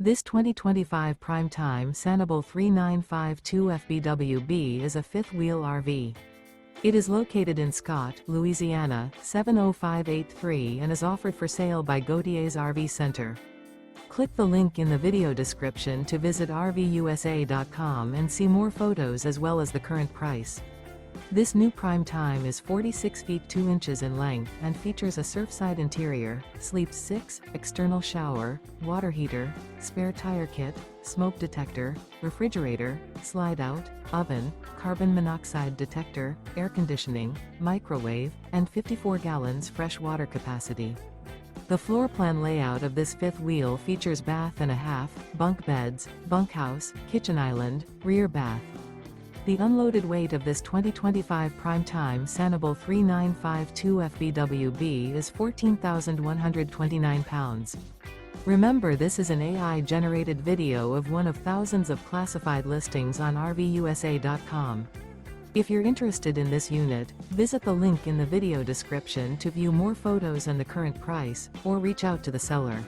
This 2025 Prime Time Sanibel 3952 FBWB is a fifth-wheel RV. It is located in Scott, Louisiana, 70583 and is offered for sale by Gauthiers RV Center. Click the link in the video description to visit RVUSA.com and see more photos as well as the current price. This new Prime Time is 46 feet 2 inches in length and features a SURFSIDE interior, sleeps 6, external shower, water heater, spare tire kit, smoke detector, refrigerator, slide-out, oven, carbon monoxide detector, air conditioning, microwave, and 54 gallons fresh water capacity. The floor plan layout of this fifth wheel features Bath.The, bunk beds, bunkhouse, kitchen island, rear bath. The unloaded weight of this 2025 Prime Time Sanibel 3952 FBWB is 14,129 pounds. Remember, this is an AI-generated video of one of thousands of classified listings on RVUSA.com. If you're interested in this unit, visit the link in the video description to view more photos and the current price, or reach out to the seller.